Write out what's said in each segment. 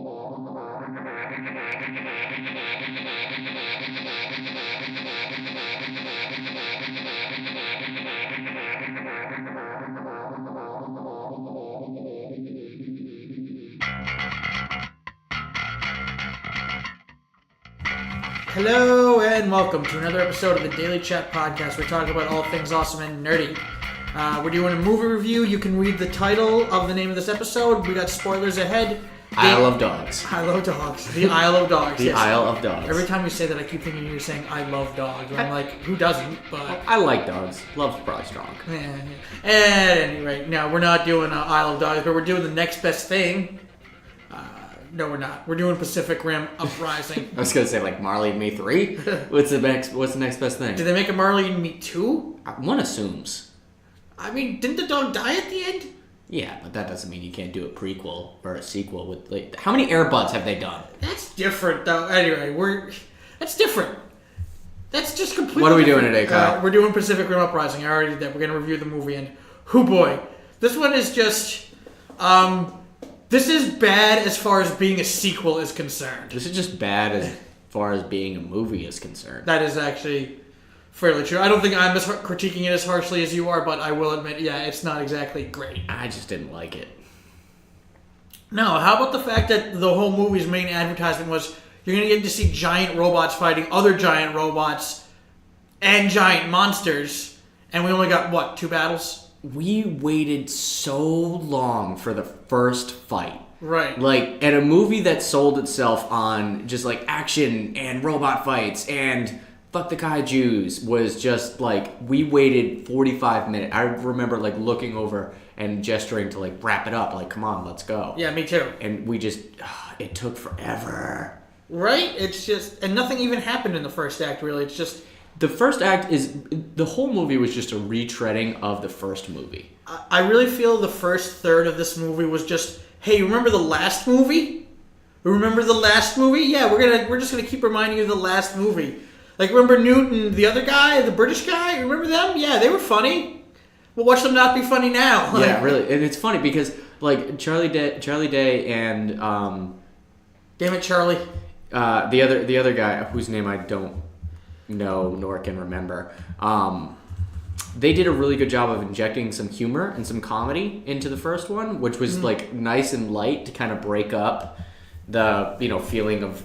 Hello and welcome to another episode of the Daily Chat Podcast. We're talking about all things awesome and nerdy. We're doing a movie review. You can read the title of the name of this episode. We got spoilers ahead. Isle of Dogs. I love dogs. The Isle of Dogs. The yes. Isle of Dogs. Every time you say that, I keep thinking you're saying I love dogs. I'm like, who doesn't? But I like dogs. Love's probably strong. At any rate, no, we're not doing Isle of Dogs, but we're doing the next best thing. No, we're not. We're doing Pacific Rim Uprising. I was gonna say like Marley and Me 3. What's the next best thing? Did they make a Marley and Me 2? One assumes. I mean, didn't the dog die at the end? Yeah, but that doesn't mean you can't do a prequel or a sequel with like. How many Air Buds have they done? That's different, though. Anyway, that's different. That's just completely. What are we different. doing today, Kyle? We're doing Pacific Rim Uprising. I already did that. We're gonna review the movie, and oh boy, this one is just. This is bad as far as being a sequel is concerned. This is just bad as far as being a movie is concerned. That is actually fairly true. I don't think I'm critiquing it as harshly as you are, but I will admit, yeah, it's not exactly great. I just didn't like it. No, how about the fact that the whole movie's main advertisement was you're going to get to see giant robots fighting other giant robots and giant monsters, and we only got, what, 2 battles? We waited so long for the first fight. Right. Like, at a movie that sold itself on just, like, action and robot fights and fuck the kaijus was just, like, we waited 45 minutes. I remember, like, looking over and gesturing to, like, wrap it up. Like, come on, let's go. Yeah, me too. And we just, it took forever. Right? It's just, and nothing even happened in the first act, really. It's just... The first act is, the whole movie was just a retreading of the first movie. I really feel the first third of this movie was just, hey, remember the last movie? Remember the last movie? Yeah, we're just gonna keep reminding you of the last movie. Like, remember Newton, the other guy, the British guy? Remember them? Yeah, they were funny. Well, watch them not be funny now. Like, yeah, really, and it's funny because like Charlie Day and damn it, Charlie. The other guy whose name I don't know nor can remember. They did a really good job of injecting some humor and some comedy into the first one, which was like nice and light to kind of break up the feeling of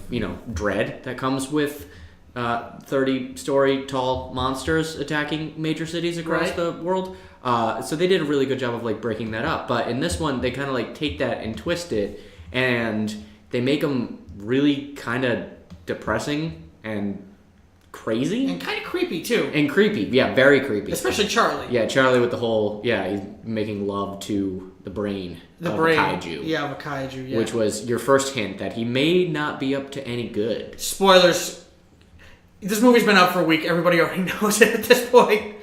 dread that comes with 30-story tall monsters attacking major cities across the world. So they did a really good job of like breaking that up. But in this one, they kind of like take that and twist it, and they make them really kind of depressing and crazy and kind of creepy too. And creepy, yeah, very creepy. Especially Charlie. Yeah, Charlie with the whole he's making love to the brain of a kaiju. Yeah, of a kaiju. Yeah, which was your first hint that he may not be up to any good. Spoilers. This movie's been out for a week. Everybody already knows it at this point.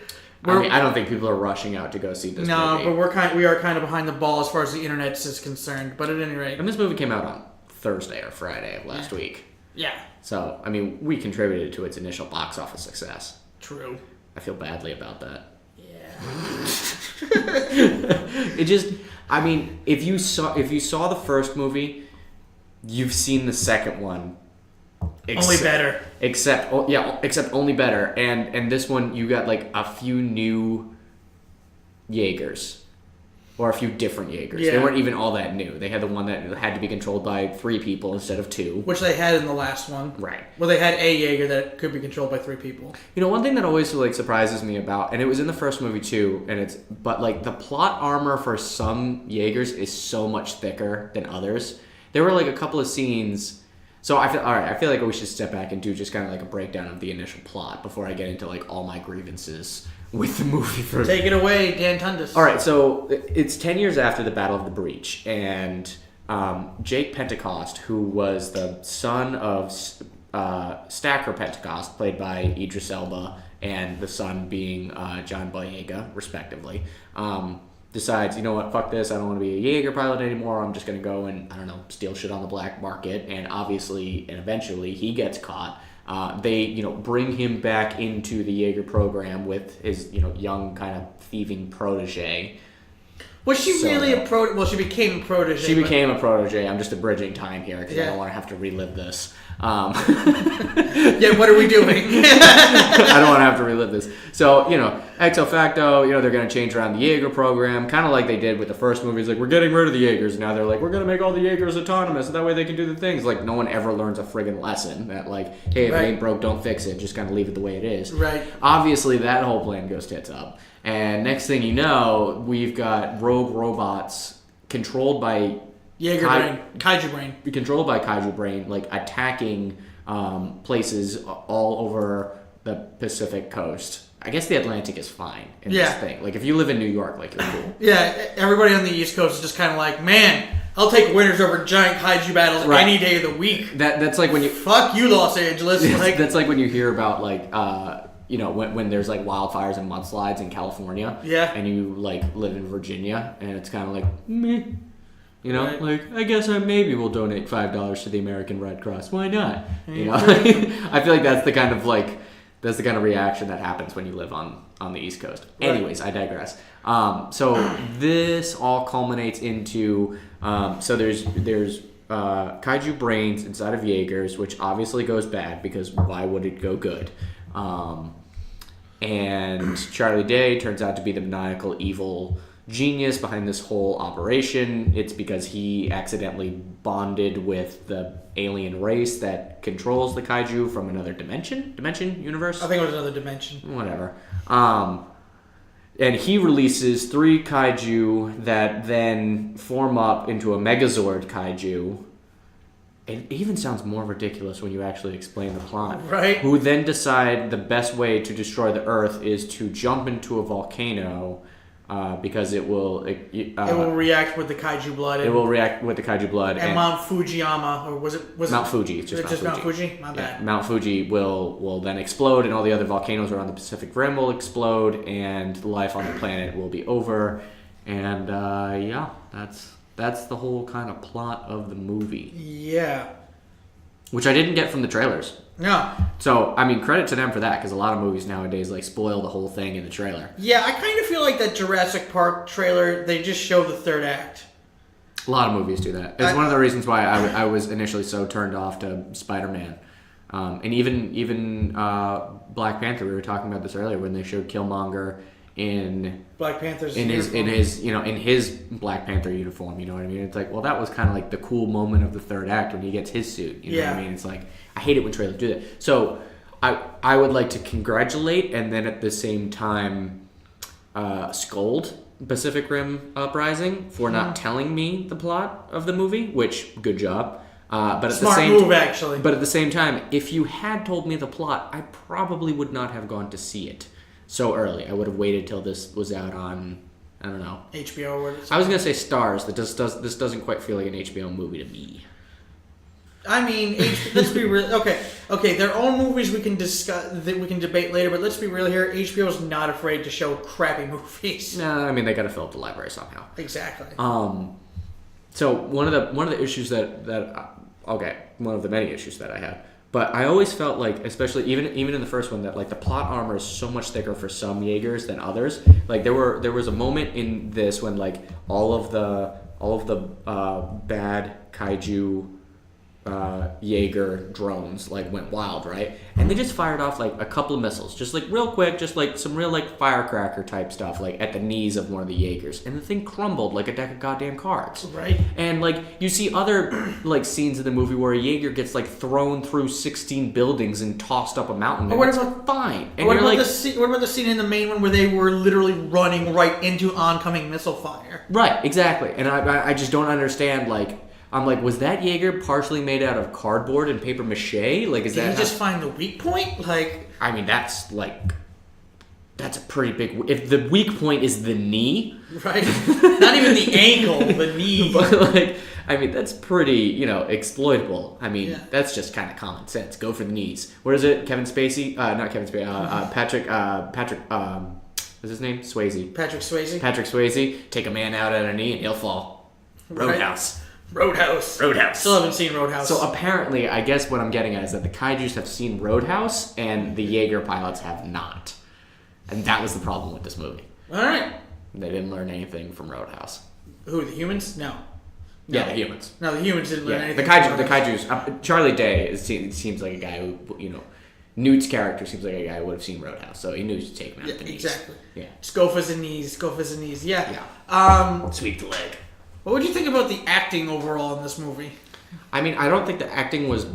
I don't think people are rushing out to go see this movie. No, but we are kind of behind the ball as far as the internet is concerned. But at any rate, and this movie came out on Thursday or Friday of last week. Yeah. So, I mean, we contributed to its initial box office success. True. I feel badly about that. Yeah. It just, I mean, if you saw the first movie, you've seen the second one. Only better. Except only better. And this one, you got like a few new Jaegers. Or a few different Jaegers. Yeah. They weren't even all that new. They had the one that had to be controlled by 3 people instead of 2. Which they had in the last one. Right. Well, they had a Jaeger that could be controlled by 3 people. One thing that always like surprises me about, and it was in the first movie too, but like the plot armor for some Jaegers is so much thicker than others. There were like a couple of scenes. So I feel like we should step back and do just kind of like a breakdown of the initial plot before I get into like all my grievances with the movie. Take it away, Dan Tundis. All right, so it's 10 years after the Battle of the Breach, and Jake Pentecost, who was the son of Stacker Pentecost, played by Idris Elba, and the son being John Boyega, respectively, decides, you know what, fuck this, I don't want to be a Jaeger pilot anymore, I'm just going to go and, I don't know, steal shit on the black market, and obviously, and eventually, he gets caught. They, bring him back into the Jaeger program with his, young kind of thieving protege. Was she really a protege? Well, she became a protege. She became a protege. I'm just abridging time here because I don't want to have to relive this. Yeah, what are we doing? I don't want to have to relive this. So, ex facto, they're going to change around the Jaeger program, kind of like they did with the first movies. Like, we're getting rid of the Jaegers. Now they're like, we're going to make all the Jaegers autonomous, so that way they can do the things. Like, no one ever learns a friggin' lesson that, like, hey, if it ain't broke, don't fix it. Just kind of leave it the way it is. Right. Obviously, that whole plan goes tits up. And next thing you know, we've got rogue robots controlled by Kaiju brain. Controlled by Kaiju brain, like attacking places all over the Pacific coast. I guess the Atlantic is fine in this thing. Like if you live in New York, like you're cool. Yeah, everybody on the East Coast is just kind of like, man, I'll take winners over giant Kaiju battles any day of the week. That's like when you fuck you, Los Angeles. Like that's like when you hear about like. When there's like wildfires and mudslides in California, and you like live in Virginia, and it's kind of like meh, like I guess maybe we'll donate $5 to the American Red Cross. Why not? I feel like that's the kind of reaction that happens when you live on the East Coast. Right. Anyways, I digress. So this all culminates into so there's Kaiju brains inside of Jaegers, which obviously goes bad because why would it go good? And Charlie Day turns out to be the maniacal evil genius behind this whole operation. It's because he accidentally bonded with the alien race that controls the Kaiju from another dimension, universe? I think it was another dimension. Whatever. And he releases 3 Kaiju that then form up into a Megazord Kaiju. It even sounds more ridiculous when you actually explain the plot. Right. Who then decide the best way to destroy the Earth is to jump into a volcano because it will react with the Kaiju blood. It will react with the Kaiju blood. And Mount Fujiyama, or was it Mount Fuji? It's just Mount Fuji. My bad. Mount Fuji will then explode, and all the other volcanoes around the Pacific Rim will explode, and life on the planet will be over. And that's the whole kind of plot of the movie. Yeah. Which I didn't get from the trailers. No. So, I mean, credit to them for that, because a lot of movies nowadays, like, spoil the whole thing in the trailer. Yeah, I kind of feel like that Jurassic Park trailer, they just show the third act. A lot of movies do that. It's one of the reasons why I was initially so turned off to Spider-Man. And even Black Panther, we were talking about this earlier, when they showed Killmonger in Black Panther's in his Black Panther uniform, you know what I mean? It's like, well, that was kind of like the cool moment of the third act when he gets his suit, you know what I mean? It's like, I hate it when trailers do that. So I would like to congratulate and then at the same time scold Pacific Rim Uprising for not telling me the plot of the movie, which good job. But at Smart the same move, actually. But at the same time, if you had told me the plot, I probably would not have gone to see it so early. I would have waited till this was out on, I don't know, HBO. Or I was gonna say Stars. This doesn't quite feel like an HBO movie to me. I mean, let's be real. Okay. There are movies we can discuss that we can debate later, but let's be real here. HBO is not afraid to show crappy movies. No, I mean they gotta fill up the library somehow. Exactly. So one of the issues one of the many issues that I had. But I always felt like, especially even in the first one, that like the plot armor is so much thicker for some Jaegers than others. Like there was a moment in this when like all of the bad Kaiju Jaeger drones like went wild, right? And they just fired off like a couple of missiles, just like real quick, just like some real like firecracker type stuff, like at the knees of one of the Jaegers, and the thing crumbled like a deck of goddamn cards. Right. And like you see other like scenes in the movie where a Jaeger gets like thrown through 16 buildings and tossed up a mountain. And it's fine. And what about the scene in the main one where they were literally running right into oncoming missile fire? Right. Exactly. And I just don't understand like. I'm like, was that Jaeger partially made out of cardboard and paper mache? Like, is Did he just find the weak point? Like, I mean, that's a pretty big. If the weak point is the knee, right? Not even the ankle, the knee. But like, I mean, that's pretty, exploitable. I mean, that's just kind of common sense. Go for the knees. What is it? Kevin Spacey? Not Kevin Spacey. Patrick. What's his name? Swayze. Patrick Swayze. Patrick Swayze. Take a man out at a knee and he'll fall. Roadhouse. Right. Roadhouse. Still haven't seen Roadhouse. So apparently, I guess what I'm getting at is that the Kaijus have seen Roadhouse and the Jaeger pilots have not. And that was the problem with this movie. All right. They didn't learn anything from Roadhouse. Who, the humans? No. Yeah, the humans. No, the humans didn't learn anything. The kaijus. Charlie Day seems like a guy who, Newt's character seems like a guy who would have seen Roadhouse, so he knew to take him out the knees. Exactly. Yeah. Scofas and knees. Yeah. Sweep the leg. What would you think about the acting overall in this movie? I mean, I don't think the acting was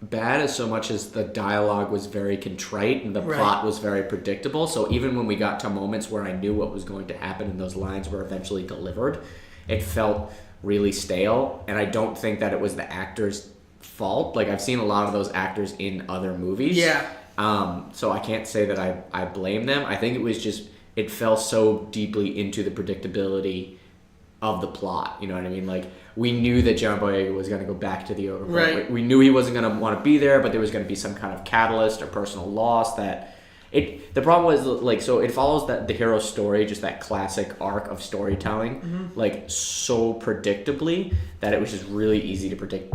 bad as so much as the dialogue was very contrite and the plot was very predictable. So even when we got to moments where I knew what was going to happen and those lines were eventually delivered, it felt really stale. And I don't think that it was the actors' fault. Like, I've seen a lot of those actors in other movies. Yeah. So I can't say that I blame them. I think it was just, it fell so deeply into the predictability of the plot. You know what I mean? Like, we knew that John Boyega was going to go back to the Ogre. Right. We knew he wasn't going to want to be there, but there was going to be some kind of catalyst or personal loss that... The problem was, like, so it follows that the hero's story, just that classic arc of storytelling, like, so predictably that it was just really easy to predict,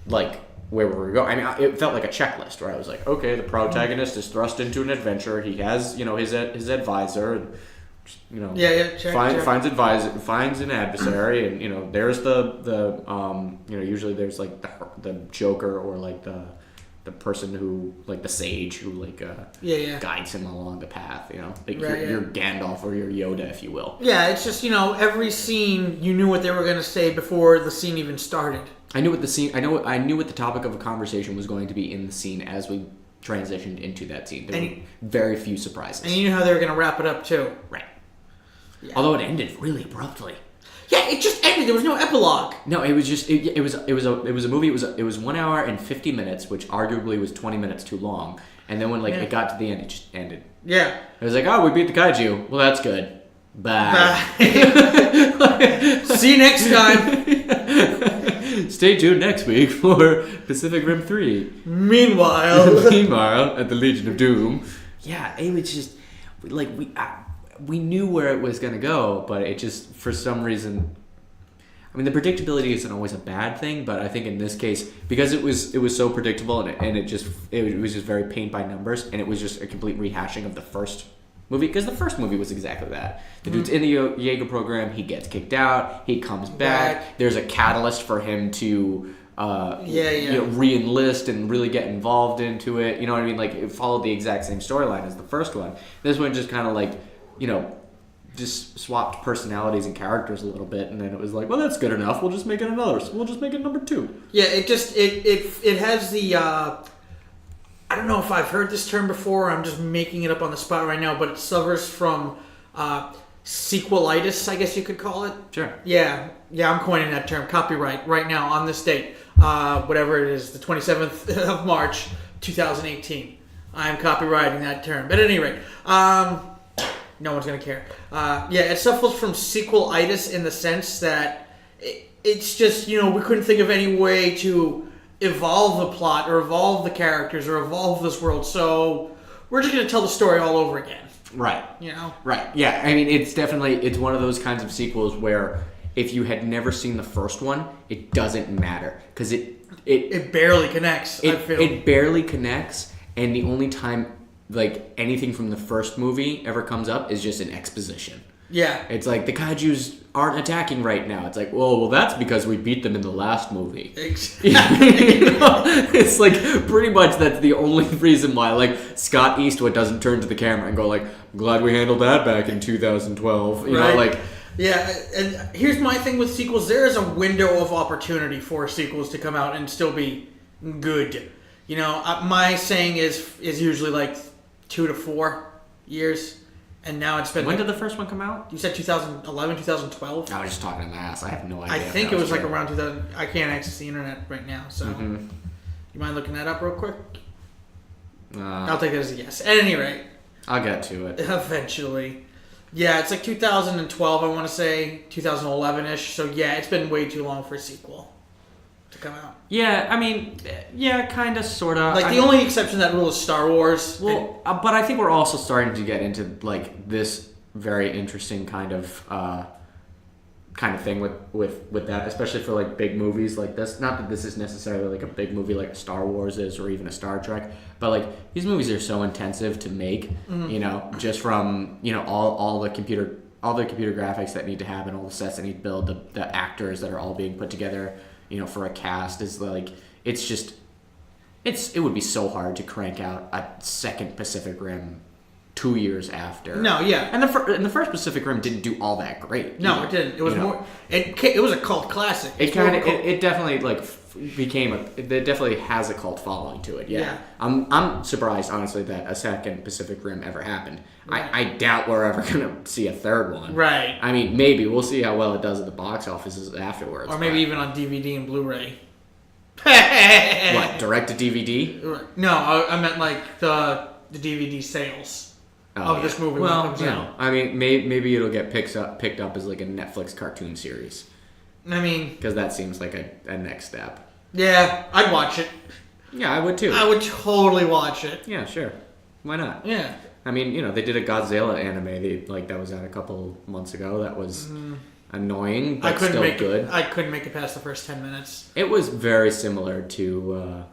like, where we were going. I mean, it felt like a checklist where I was like, okay, the protagonist is thrust into an adventure. He has, his advisor, and, finds an adversary, and there's the usually there's like the Joker or like the person who, like, the sage who, like, guides him along the path, like your Gandalf or your Yoda, if you will. Yeah, it's just, every scene you knew what they were going to say before the scene even started. I knew what the topic of a conversation was going to be in the scene as we transitioned into that scene. There were very few surprises. And you knew how they were going to wrap it up too. Right. Yeah. Although it ended really abruptly. Yeah, it just ended. There was no epilogue. No, it was just it was a movie. It was 1 hour and 50 minutes, which arguably was 20 minutes too long. And then when it got to the end, it just ended. Yeah. It was like, oh, we beat the kaiju. Well, that's good. Bye. See you next time. Stay tuned next week for Pacific Rim 3. Meanwhile, at the Legion of Doom. Yeah, it was just like we knew where it was going to go, but it just, for some reason, I mean, the predictability isn't always a bad thing, but I think in this case, because it was so predictable and it was just very paint by numbers, and it was just a complete rehashing of the first movie, because the first movie was exactly that. The dude's in the Jaeger program, he gets kicked out, he comes back, there's a catalyst for him to re-enlist and really get involved into it. You know what I mean? Like, it followed the exact same storyline as the first one. This one just kind of like, just swapped personalities and characters a little bit, and then it was like, well, that's good enough. We'll just make it number 2. Yeah, it just it has the I don't know if I've heard this term before. I'm just making it up on the spot right now, but it suffers from sequelitis, I guess you could call it. Sure. Yeah, I'm coining that term. Copyright right now on this date, whatever it is, the 27th of March, 2018. I'm copywriting that term. But at any rate, no one's going to care. It suffers from sequelitis in the sense that it's just, we couldn't think of any way to evolve the plot or evolve the characters or evolve this world. So we're just going to tell the story all over again. Right. Right. Yeah. I mean, it's one of those kinds of sequels where if you had never seen the first one, it doesn't matter because it barely connects. I feel it barely connects, and the only time like anything from the first movie ever comes up is just an exposition. Yeah. It's like the kaijus aren't attacking right now. It's like, well, that's because we beat them in the last movie. Exactly. It's like pretty much that's the only reason why like Scott Eastwood doesn't turn to the camera and go like, I'm glad we handled that back in 2012. You know, like. Yeah, and here's my thing with sequels. There is a window of opportunity for sequels to come out and still be good. My saying is usually like 2 to 4 years. And now it's been... When did the first one come out? You said 2011, 2012? I was just talking to my ass. I have no idea. I think it was like around 2000. I can't access the internet right now, so... Mm-hmm. You mind looking that up real quick? I'll take it as a yes. At any rate... I'll get to it. Eventually. Yeah, it's like 2012, I want to say. 2011-ish. So yeah, it's been way too long for a sequel to come out. Yeah, I mean, yeah, kind of, sort of. Like, the only exception to that rule is Star Wars. Well, but I think we're also starting to get into, like, this very interesting kind of kind of thing with that, especially for like big movies like this. Not that this is necessarily like a big movie like a Star Wars is or even a Star Trek, but like these movies are so intensive to make, you know, just from, you know, all the computer graphics that need to happen, all the sets that need to build, the actors that are all being put together, you know, for a cast is like, it would be so hard to crank out a second Pacific Rim 2 years after. No, yeah. And the first Pacific Rim didn't do all that great. No, it didn't. It was more. It was a cult classic. It definitely like it definitely has a cult following to it. Yeah. I'm surprised honestly that a second Pacific Rim ever happened. Right. I doubt we're ever gonna see a third one. Right. I mean, maybe we'll see how well it does at the box offices afterwards. Or maybe even on DVD and Blu-ray. What, direct to DVD? No, I meant like the DVD sales. Of this movie. Well, you know, I mean, maybe it'll get picked up as like a Netflix cartoon series. I mean, because that seems like a next step. Yeah, I'd watch it. Yeah, I would too. I would totally watch it. Yeah, sure. Why not? Yeah. I mean, you know, they did a Godzilla anime. That was out a couple months ago. That was annoying, but still good. I couldn't make it past the first 10 minutes. It was very similar to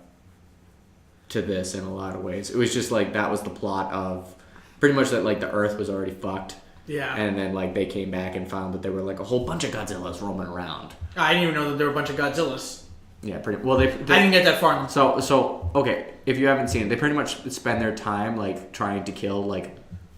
this in a lot of ways. It was just like that was the plot of. Pretty much that like the Earth was already fucked. Yeah. And then like they came back and found that there were like a whole bunch of Godzillas roaming around. I didn't even know that there were a bunch of Godzillas. Yeah, pretty well. They I didn't get that far. So okay, if you haven't seen it, they pretty much spend their time like trying to kill like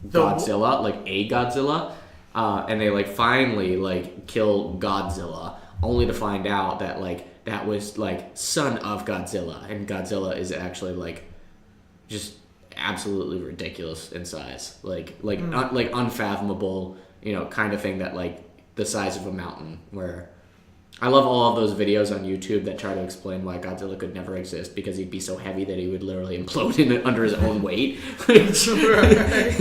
Godzilla, like a Godzilla, and they like finally like kill Godzilla, only to find out that like that was like son of Godzilla, and Godzilla is actually like just absolutely ridiculous in size, like unfathomable, you know, kind of thing that like the size of a mountain. Where I love all of those videos on YouTube that try to explain why Godzilla could never exist because he'd be so heavy that he would literally implode under his own weight. You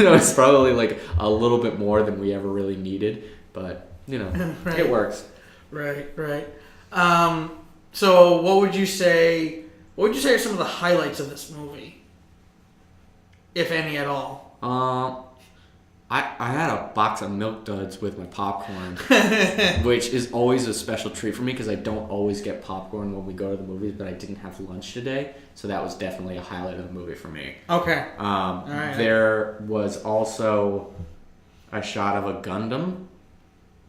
know, it's probably like a little bit more than we ever really needed, but you know, right. It works. Right. So what would you say are some of the highlights of this movie? If any at all. I had a box of Milk Duds with my popcorn, which is always a special treat for me because I don't always get popcorn when we go to the movies, but I didn't have lunch today, so that was definitely a highlight of the movie for me. Okay. All right. There was also a shot of a Gundam,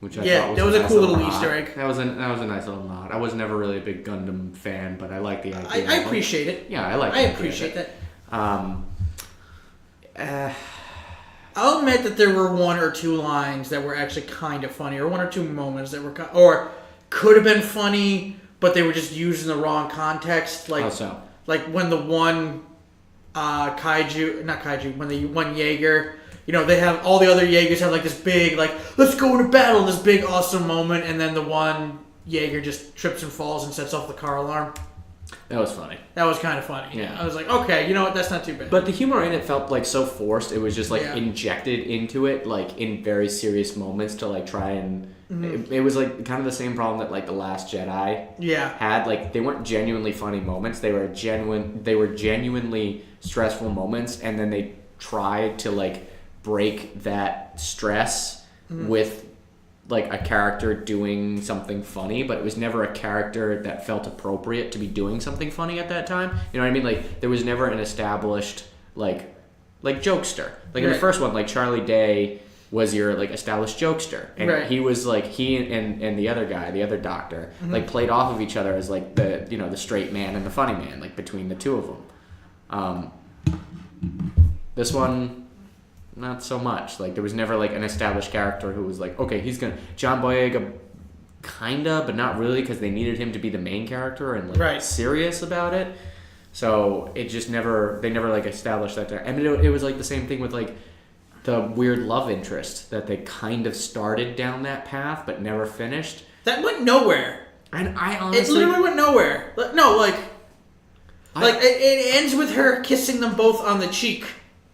which I thought was that was a cool little Easter egg. That was a nice little nod. I was never really a big Gundam fan, but I like the idea. I appreciate it. Yeah, I appreciate that. I'll admit that there were one or two lines that were actually kind of funny, or one or two moments that were, or could have been funny, but they were just used in the wrong context. Like, how so? Like when the one when the one Jaeger, you know, they have all the other Jaegers have like this big, like, let's go into battle, this big awesome moment, and then the one Jaeger just trips and falls and sets off the car alarm. That was funny. That was kind of funny. Yeah. I was like, okay, you know what? That's not too bad. But the humor in it felt like so forced. It was just like injected into it, like in very serious moments to like try and. Mm-hmm. It was like kind of the same problem that like The Last Jedi had. Like they weren't genuinely funny moments. They were genuinely stressful moments, and then they tried to like break that stress with like a character doing something funny, but it was never a character that felt appropriate to be doing something funny at that time. You know what I mean? Like there was never an established like jokester. Like in the first one, like Charlie Day was your like established jokester, and he was like he and the other guy, the other doctor, like played off of each other as like the, you know, the straight man and the funny man, like between the two of them. This one, not so much. Like there was never like an established character who was like, okay, he's gonna John Boyega, kinda, but not really, because they needed him to be the main character and like serious about it. So it just they never like established that there. I mean, it was like the same thing with like the weird love interest that they kind of started down that path but never finished. That went nowhere. And I honestly, it literally went nowhere. No, it ends with her kissing them both on the cheek.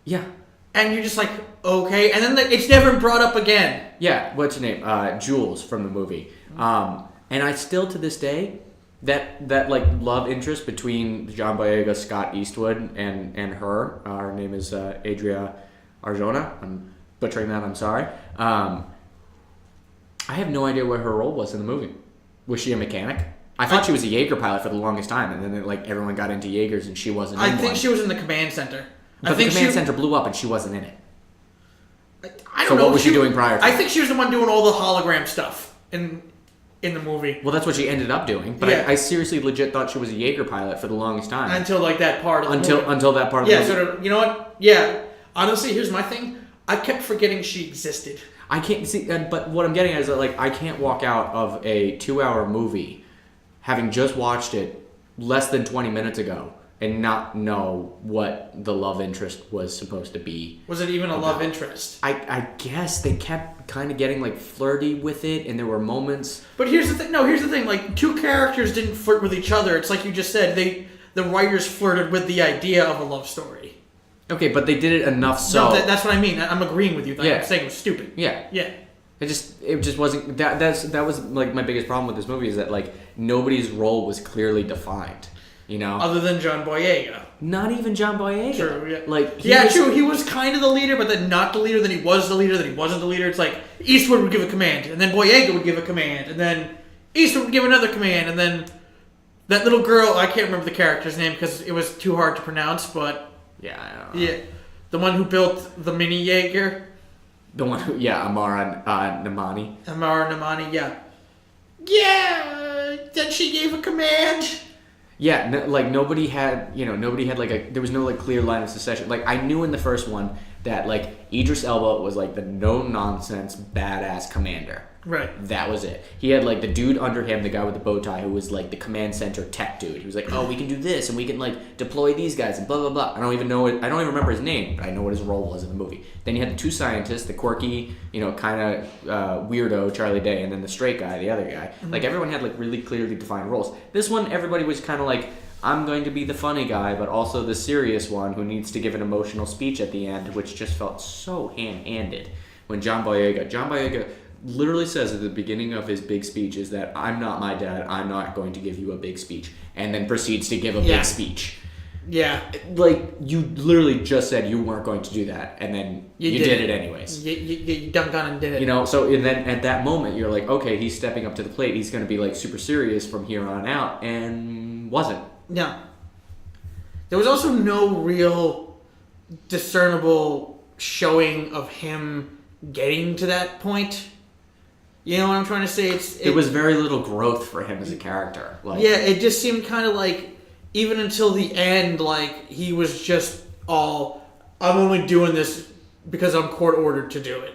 Yeah. And you're just like, okay. And then it's never brought up again. Yeah, what's her name? Jules from the movie. And I still, to this day, that like love interest between John Boyega, Scott Eastwood, and her. Her name is Adria Arjona. I'm butchering that, I'm sorry. I I have no idea what her role was in the movie. Was she a mechanic? I thought she was a Jaeger pilot for the longest time, and then like everyone got into Jaegers and she wasn't. I think she was in the command center. But the command center blew up and she wasn't in it. I don't know. So what was she doing prior to I think she was the one doing all the hologram stuff in the movie. Well, that's what she ended up doing. But I seriously legit thought she was a Jaeger pilot for the longest time. Until like that part of the movie. Until that part of the movie. Yeah, sort of, you know what? Yeah. Honestly, here's my thing. I kept forgetting she existed. I can't see, but what I'm getting at is that like I can't walk out of a 2-hour movie having just watched it less than 20 minutes ago and not know what the love interest was supposed to be. Was it even a love interest? I guess they kept kind of getting like flirty with it, and there were moments. But here's the thing. No, here's the thing. Like, two characters didn't flirt with each other. It's like you just said. The writers flirted with the idea of a love story. Okay, but they did it enough so. No, that's what I mean. I'm agreeing with you. I'm saying it was stupid. Yeah. Yeah. It just wasn't that was like my biggest problem with this movie is that like nobody's role was clearly defined, you know. Other than John Boyega. Not even John Boyega. True. Yeah. Like true. He was kind of the leader, but then not the leader. Then he was the leader. Then he wasn't the leader. It's like Eastwood would give a command, and then Boyega would give a command, and then Eastwood would give another command, and then that little girl. I can't remember the character's name because it was too hard to pronounce, but. Yeah, I don't know. Yeah, the one who built the mini Jaeger. The one who, Amara Namani. Amara Namani, yeah. Yeah, then she gave a command. Yeah, nobody had like there was no like clear line of succession. Like I knew in the first one that like Idris Elba was like the no nonsense badass commander. Right. That was it. He had like the dude under him, the guy with the bow tie, who was like the command center tech dude. He was like, oh, we can do this and we can like deploy these guys and blah blah blah. I don't even remember his name, but I know what his role was in the movie. Then you had the two scientists, the quirky, kind of weirdo Charlie Day, and then the straight guy, the other guy. Mm-hmm. Like everyone had like really clearly defined roles. This one, everybody was kind of like, I'm going to be the funny guy, but also the serious one who needs to give an emotional speech at the end, which just felt so ham-handed. When John Boyega literally says at the beginning of his big speech is that I'm not my dad, I'm not going to give you a big speech, and then proceeds to give a big speech. Yeah. Like, you literally just said you weren't going to do that, and then you did it anyways. You dunked on and did it. And then at that moment, you're like, okay, he's stepping up to the plate, he's going to be, like, super serious from here on out, and wasn't. No. There was also no real discernible showing of him getting to that point. You know what I'm trying to say? It was very little growth for him as a character. Like, yeah, it just seemed kind of like, even until the end, like, he was just all, I'm only doing this because I'm court ordered to do it.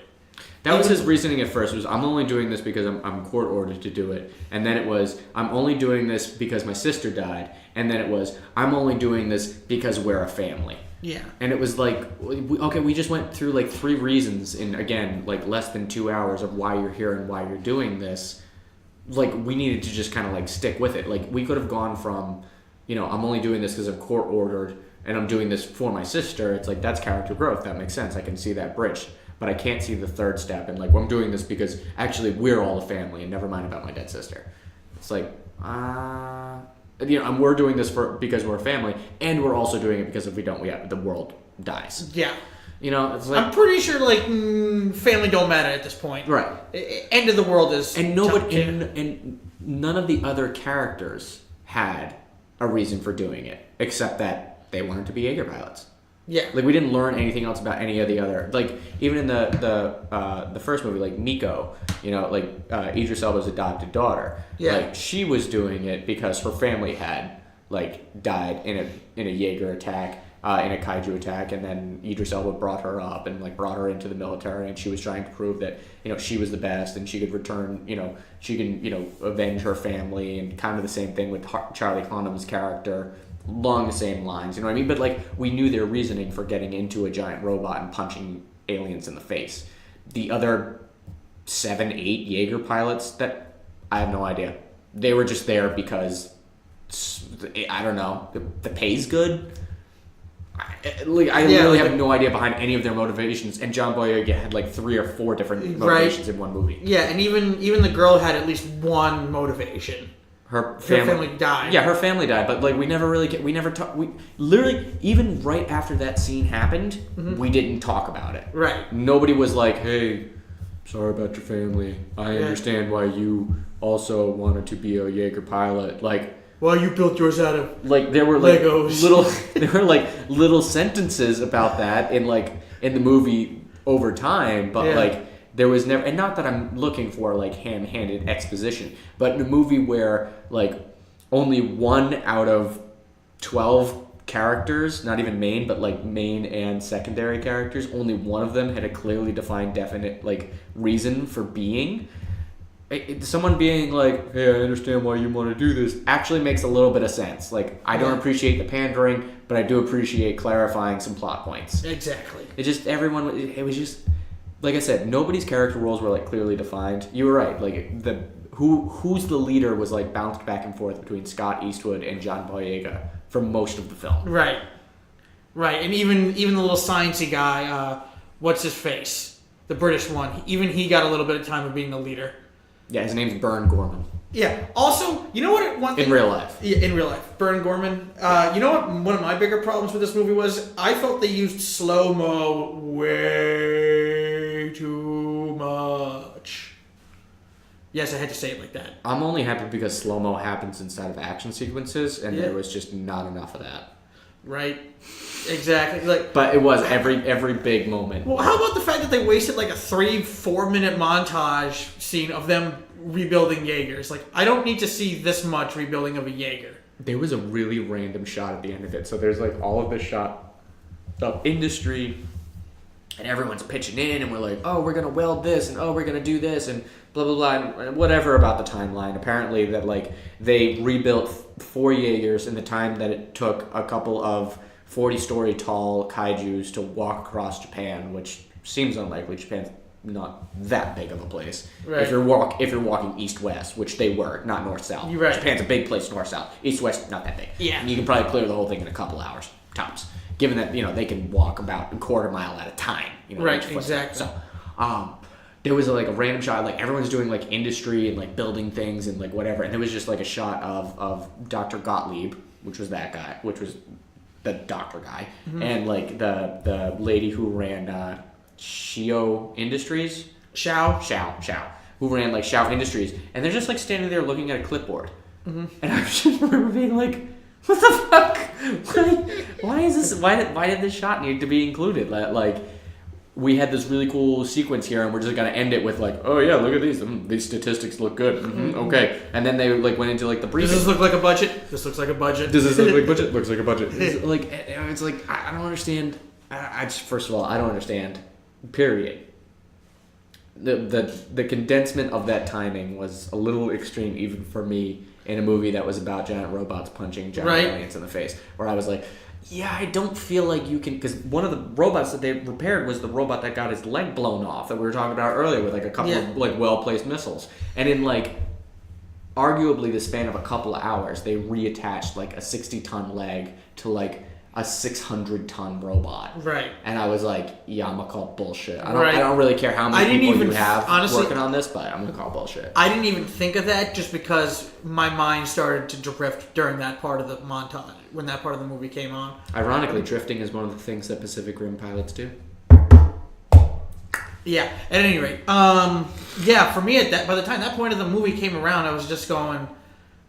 That was his reasoning at first, was I'm only doing this because I'm court ordered to do it. And then it was, I'm only doing this because my sister died. And then it was, I'm only doing this because we're a family. Yeah. And it was like, okay, we just went through like 3 reasons in, again, like less than 2 hours of why you're here and why you're doing this. Like, we needed to just kind of like stick with it. Like, we could have gone from, I'm only doing this because I'm court ordered and I'm doing this for my sister. It's like, that's character growth. That makes sense. I can see that bridge. But I can't see the third step. And like, well, I'm doing this because actually we're all a family and never mind about my dead sister. It's like, we're doing this because we're a family, and we're also doing it because if we don't, the world dies. Yeah. It's like, I'm pretty sure like family don't matter at this point. Right. End of the world is. And and none of the other characters had a reason for doing it except that they wanted to be Jaeger pilots. Yeah. Like, we didn't learn anything else about any of the other, like, even in the first movie, like Miko, Idris Elba's adopted daughter. Yeah. Like, she was doing it because her family had like died in a Jaeger attack, in a kaiju attack, and then Idris Elba brought her up and like brought her into the military, and she was trying to prove that she was the best and she could return, she can avenge her family, and kind of the same thing with Charlie Hunnam's character. Along the same lines, you know what I mean? But like, we knew their reasoning for getting into a giant robot and punching aliens in the face. The other 7, 8 Jaeger pilots, that I have no idea. They were just there because, I don't know, the pay's good. I really have no idea behind any of their motivations, and John Boyega had like 3 or 4 different motivations in one movie. Yeah, and even the girl had at least one motivation. Her family died. Yeah, her family died, but like, we literally, even right after that scene happened, we didn't talk about it. Right. Nobody was like, hey, sorry about your family. I understand why you also wanted to be a Jaeger pilot. Like, well, you built yours out of there were like Legos. little sentences about that in the movie over time, but like there was never, and not that I'm looking for like ham-handed exposition, but in a movie where like only 1 out of 12 characters, not even main, but like main and secondary characters, only one of them had a clearly defined, definite like reason for being. Someone being like, hey, I understand why you want to do this, actually makes a little bit of sense. Like, I don't appreciate the pandering, but I do appreciate clarifying some plot points. Exactly. It was just, like I said, nobody's character roles were like clearly defined. You were right. Like who's the leader was like bounced back and forth between Scott Eastwood and John Boyega for most of the film. Right. And even the little sciencey guy, what's his face, the British one, even he got a little bit of time of being the leader. Yeah, his name's Bern Gorman. Yeah. Also, you know what? One thing, in real life. Yeah, in real life, Bern Gorman. You know what? One of my bigger problems with this movie was I felt they used slow mo way too much. Yes, I had to say it like that. I'm only happy because slow mo happens inside of action sequences, and there was just not enough of that. Right. Exactly. But it was every big moment. Well, how about the fact that they wasted like a 3-4 minute montage scene of them rebuilding Jaegers? Like, I don't need to see this much rebuilding of a Jaeger. There was a really random shot at the end of it. So there's like all of this shot of industry, and everyone's pitching in, and we're like, oh, we're gonna weld this, and oh, we're gonna do this, and blah blah blah, and whatever about the timeline. Apparently, that like they rebuilt 4 Jaegers in the time that it took a couple of 40-story tall kaijus to walk across Japan, which seems unlikely. Japan's not that big of a place. Right. If you're walking east-west, which they were, not north-south. You're right. Japan's a big place, north-south. East-west, not that big. Yeah. And you can probably clear the whole thing in a couple hours, tops. Given that, they can walk about a quarter mile at a time. Right, exactly. So, there was a random shot, like everyone's doing like industry and like building things and like whatever, and there was just like a shot of Dr. Gottlieb, which was that guy, which was the doctor guy, and like the lady who ran Shio Industries, Xiao, who ran like Xiao Industries, and they're just like standing there looking at a clipboard, and I just remember being like, what the fuck? Why is this? Why did this shot need to be included? Like, we had this really cool sequence here, and we're just gonna end it with like, oh yeah, look at these. These statistics look good. Okay, and then they like went into like the briefing. Does this look like a budget? This looks like a budget. Does this look like budget? Looks like a budget. It's like I don't understand. I just, first of all, I don't understand. Period. The condensement of that timing was a little extreme, even for me, in a movie that was about giant robots punching giant aliens in the face. Where I was like, yeah, I don't feel like you can, because one of the robots that they repaired was the robot that got his leg blown off that we were talking about earlier with like a couple of like well-placed missiles. And in like arguably the span of a couple of hours, they reattached like a 60-ton leg to like a 600-ton robot. Right. And I was like, yeah, I'm gonna call bullshit. I don't really care how many people you have working on this, but I'm gonna call bullshit. I didn't even think of that just because my mind started to drift during that part of the montage, when that part of the movie came on. Ironically, drifting is one of the things that Pacific Rim pilots do. Yeah, at any rate. For me, by the time that point of the movie came around, I was just going,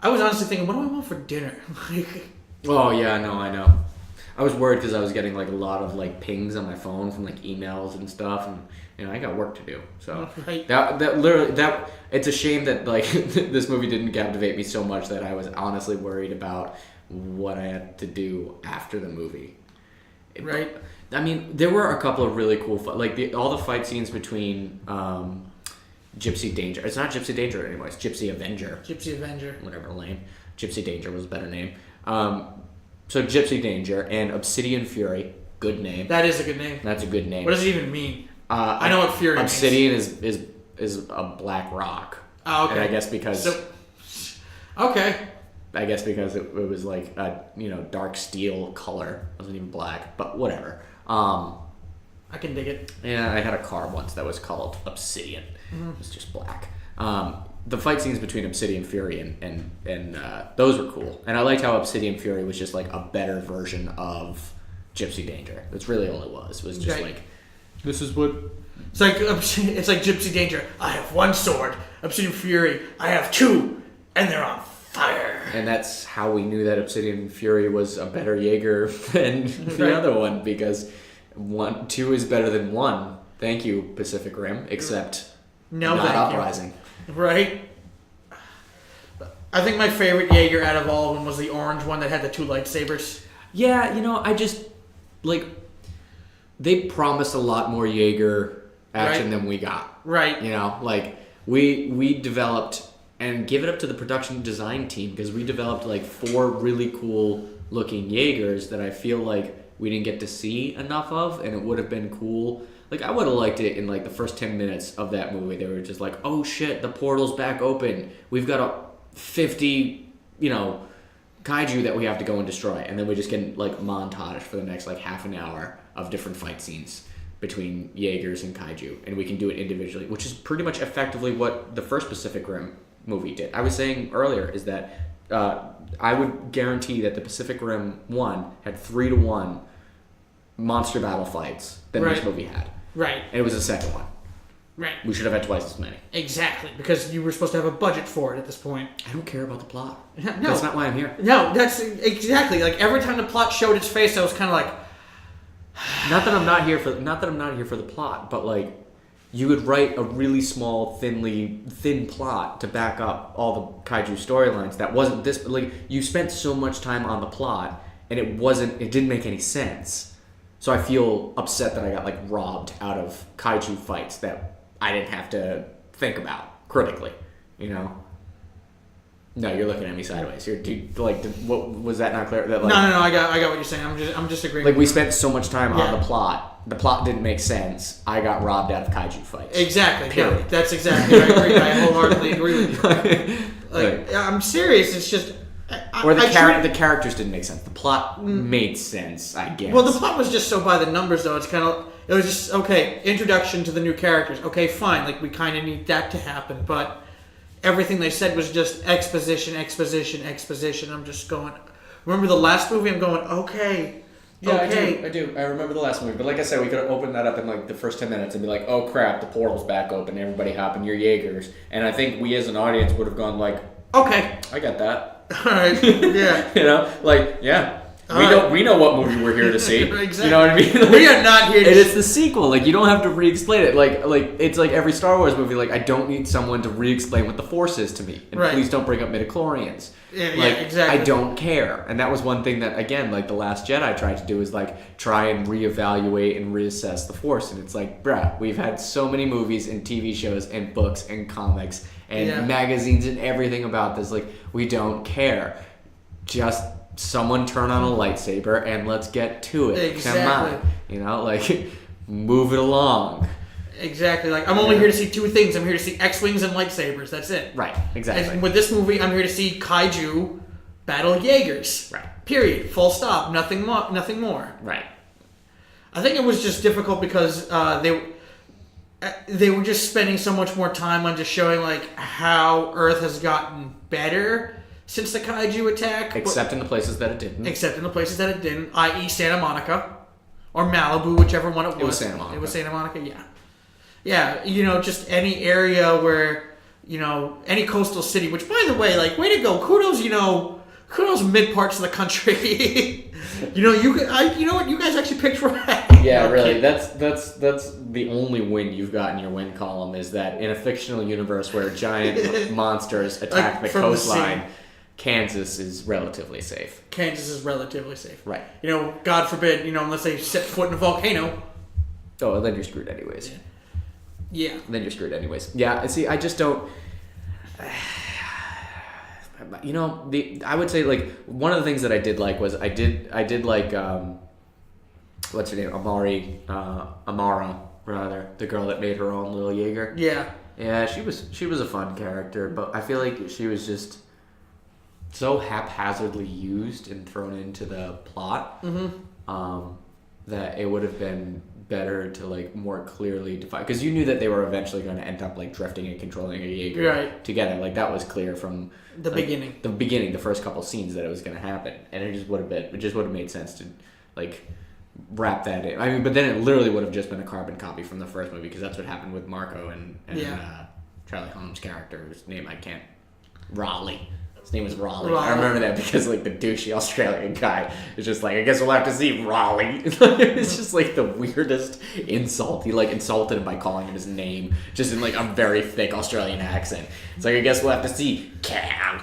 I was honestly thinking, what do I want for dinner? Oh, yeah, I know. I was worried because I was getting like a lot of like pings on my phone from like emails and stuff, and I got work to do. So that it's a shame that like this movie didn't captivate me so much that I was honestly worried about what I had to do after the movie. Right. I mean, there were a couple of really cool all the fight scenes between Gypsy Danger. It's not Gypsy Danger anymore. It's Gypsy Avenger. Whatever, lame. Gypsy Danger was a better name. So Gypsy Danger and Obsidian Fury, good name. That is a good name. That's a good name. What does it even mean? I know what Fury means. Obsidian is a black rock. Oh, okay. And I guess because okay. I guess because it was like a dark steel color. It wasn't even black, but whatever. I can dig it. Yeah, I had a car once that was called Obsidian. It was just black. The fight scenes between Obsidian Fury and those were cool. And I liked how Obsidian Fury was just like a better version of Gypsy Danger. That's really all it was. Was just like This is what... It's like Gypsy Danger. I have one sword. Obsidian Fury. I have two, and they're on fire. And that's how we knew that Obsidian Fury was a better Jaeger than the other one, because 2 is better than 1. Thank you, Pacific Rim, except not Uprising. Right? I think my favorite Jaeger out of all of them was the orange one that had the 2 lightsabers. Yeah, I just, they promised a lot more Jaeger action than we got. Right. We developed, and give it up to the production design team, because we developed 4 really cool looking Jaegers that I feel like we didn't get to see enough of, and it would have been cool. I would have liked it in the first 10 minutes of that movie. They were just like, oh shit, the portal's back open. We've got a 50, kaiju that we have to go and destroy. And then we just get montage for the next half an hour of different fight scenes between Jaegers and kaiju. And we can do it individually, which is pretty much effectively what the first Pacific Rim movie did. I was saying earlier is that I would guarantee that the Pacific Rim 1 had 3-to-1 monster battle fights than this movie had. Right. And it was the second one. Right. We should have had twice as many. Exactly, because you were supposed to have a budget for it at this point. I don't care about the plot. No. That's not why I'm here. No, that's exactly. Every time the plot showed its face, I was kind of like... Not that I'm not here for the plot, but you would write a really small, thin plot to back up all the kaiju storylines. That wasn't this. You spent so much time on the plot, and it didn't make any sense. So I feel upset that I got robbed out of kaiju fights that I didn't have to think about critically. No, you're looking at me sideways. What was that not clear? That, no. I got what you're saying. I'm just agreeing. We spent so much time on the plot. The plot didn't make sense. I got robbed out of kaiju fights. Exactly. Period. No, that's exactly. I wholeheartedly agree with you. I'm serious. It's just. The characters didn't make sense. The plot made sense, I guess. Well, the plot was just so by the numbers, though. It was just okay. Introduction to the new characters. Okay, fine. We kind of need that to happen, but. Everything they said was just exposition. I'm just going... Remember the last movie? I'm going, okay. Yeah, okay. I do. I remember the last movie. But like I said, we could have opened that up in the first 10 minutes and be like, oh crap, the portal's back open. Everybody hop in your Jaegers. And I think we as an audience would have gone okay. I got that. All right. Yeah. Yeah. We know what movie we're here to see. Exactly. You know what I mean? We are not here to And it's the sequel. You don't have to re-explain it. It's like every Star Wars movie. I don't need someone to re-explain what the Force is to me. And please don't bring up midichlorians. Yeah, exactly. I don't care. And that was one thing that, again, The Last Jedi tried to do is, try and reevaluate and reassess the Force. And it's bruh, we've had so many movies and TV shows and books and comics and magazines and everything about this. We don't care. Just... someone turn on a lightsaber and let's get to it. Exactly. Come on. Move it along. Exactly. I'm only here to see 2 things. I'm here to see X-Wings and lightsabers. That's it. Right. Exactly. And with this movie, I'm here to see kaiju battle Jaegers. Right. Period. Full stop. Nothing more. Right. I think it was just difficult because they were just spending so much more time on just showing how Earth has gotten better since the kaiju attack. Except in the places that it didn't. I.e. Santa Monica. Or Malibu, whichever one it was. It was Santa Monica. It was Santa Monica, yeah. Yeah, just any area where, any coastal city, which, by the way, way to go. Kudos mid parts of the country. you know what? You guys actually picked right. Yeah, really. That's the only win you've got in your win column is that in a fictional universe where giant monsters attack the coastline, Kansas is relatively safe. Right. God forbid, unless they set foot in a volcano. Oh, then you're screwed anyways. Yeah. Then you're screwed anyways. Yeah, see, I just don't... I would say, one of the things that I did like was I did like, what's her name? Amara, rather. The girl that made her own little Jaeger. Yeah. Yeah, she was a fun character, but I feel like she was just so haphazardly used and thrown into the plot that it would have been better to more clearly define, because you knew that they were eventually going to end up drifting and controlling a Jaeger together. That was clear from the beginning. The first couple scenes that it was going to happen, and it just would have made sense to wrap that in. I mean, but then it literally would have just been a carbon copy from the first movie because that's what happened with Marco and Charlie Hunnam's character, whose name I can't. Raleigh. His name is Raleigh. I remember that because like the douchey Australian guy is just like, I guess we'll have to see Raleigh. It's just like the weirdest insult. He like insulted him by calling him his name, just in like a very thick Australian accent. It's like, I guess we'll have to see Cam.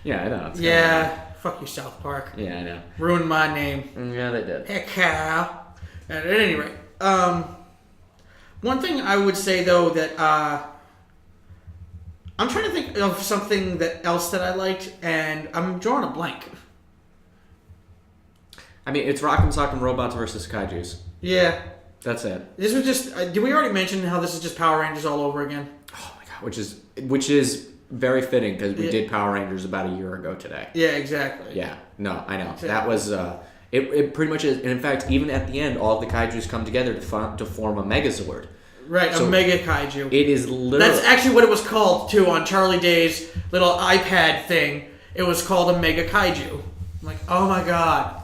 Yeah, I know. Yeah, fuck you, South Park. Yeah, I know. Ruined my name. Yeah, they did. Hey, Cal. At any rate, one thing I would say though that I'm trying to think of something else that I liked, and I'm drawing a blank. I mean, it's Rock'em Sock'em Robots versus Kaijus. Yeah. That's it. This was just... did we already mention how this is just Power Rangers all over again? Oh my god, which is very fitting because we did Power Rangers about a year ago today. Yeah, exactly. Yeah, no, I know. Exactly. That was... It pretty much is... And in fact, even at the end, all of the Kaijus come together to form a Megazord. Right, so a Mega Kaiju. It is literally... That's actually what it was called, too, on Charlie Day's little iPad thing. It was called a Mega Kaiju. I'm like, oh my god.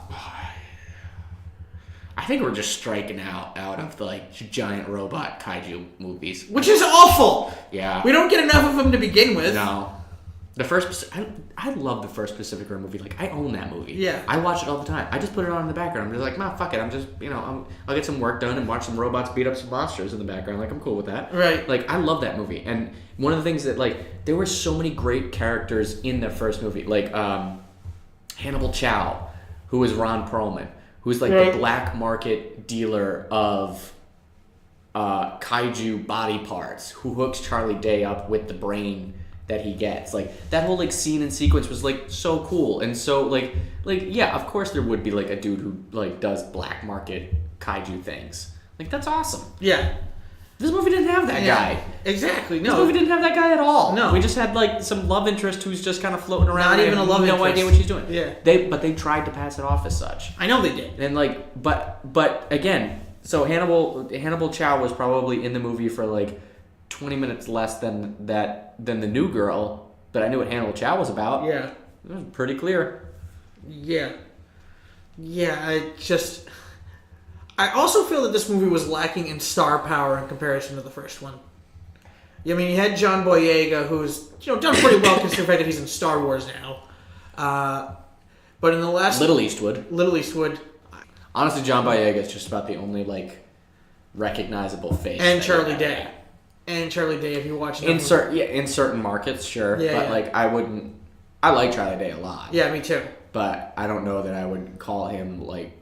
I think we're just striking out of the, like, giant robot kaiju movies. Which is awful! Yeah. We don't get enough of them to begin with. No. The first... I love the first Pacific Rim movie. Like, I own that movie. Yeah. I watch it all the time. I just put it on in the background. I'm just like, nah, fuck it. I'm just, I'll get some work done and watch some robots beat up some monsters in the background. Like, I'm cool with that. Right. Like, I love that movie. And one of the things that, like, there were so many great characters in the first movie. Like, Hannibal Chow, who was Ron Perlman, who's, like, the black market dealer of kaiju body parts, who hooks Charlie Day up with the brain that he gets. Like, that whole, like, scene and sequence was, like, so cool. And so, like yeah, of course there would be, like, a dude who, like, does black market kaiju things. Like, that's awesome. Yeah. This movie didn't have that guy. Exactly, no. This movie didn't have that guy at all. No. We just had, like, some love interest who's just kind of floating around. Not even a love interest. No idea what she's doing. Yeah. But they tried to pass it off as such. I know they did. And, like, but again, so Hannibal Chow was probably in the movie for, like, 20 minutes less than the new girl, but I knew what Hannibal Chow was about. Yeah. It was pretty clear. Yeah. Yeah, I also feel that this movie was lacking in star power in comparison to the first one. I mean, you had John Boyega, who's done pretty well considering the fact that he's in Star Wars now. But in the last... Little Eastwood. Honestly, John Boyega is just about the only, like, recognizable face. And Charlie Day. If you watch it. In certain markets, sure. Yeah, but, like, I like Charlie Day a lot. Yeah, me too. But I don't know that I would call him, like,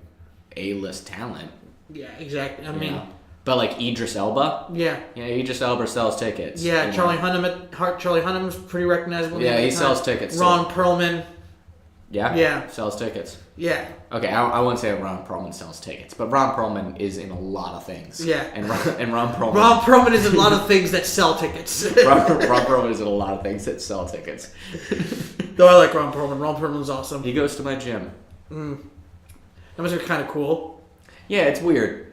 A-list talent. Yeah, exactly. I mean... But, like, Idris Elba? Yeah. Yeah, Idris Elba sells tickets. Yeah, Charlie Hunnam's pretty recognizable. Yeah, he sells tickets. Ron Perlman. Yeah? Yeah. Sells tickets. Yeah. Okay, I won't say Ron Perlman sells tickets, but Ron Perlman is in a lot of things. Yeah. And Ron Perlman... Ron Perlman is in a lot of things that sell tickets. Ron Perlman is in a lot of things that sell tickets. Though I like Ron Perlman. Ron Perlman's awesome. He goes to my gym. That must be kind of cool. Yeah, it's weird.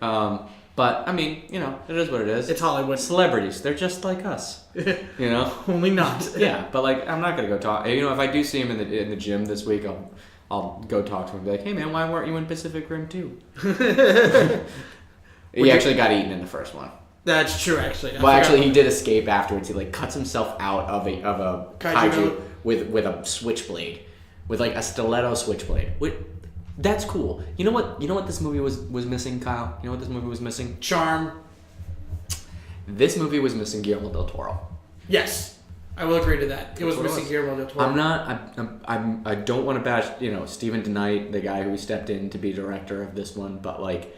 But, I mean, it is what it is. It's Hollywood. Celebrities, they're just like us. Only not. Yeah, but, like, I'm not going to go talk. If I do see him in the gym this week, I'll go talk to him and be like, hey, man, why weren't you in Pacific Rim 2? He actually got eaten in the first one. That's true, actually. He did escape afterwards. He, like, cuts himself out of a kaiju with a switchblade. With, like, a stiletto switchblade. That's cool. You know what this movie was missing, Kyle? You know what this movie was missing? Charm. This movie was missing Guillermo del Toro. Yes. I will agree to that. It was missing Guillermo del Toro. I don't want to bash, Stephen DeKnight, the guy who stepped in to be director of this one, but, like,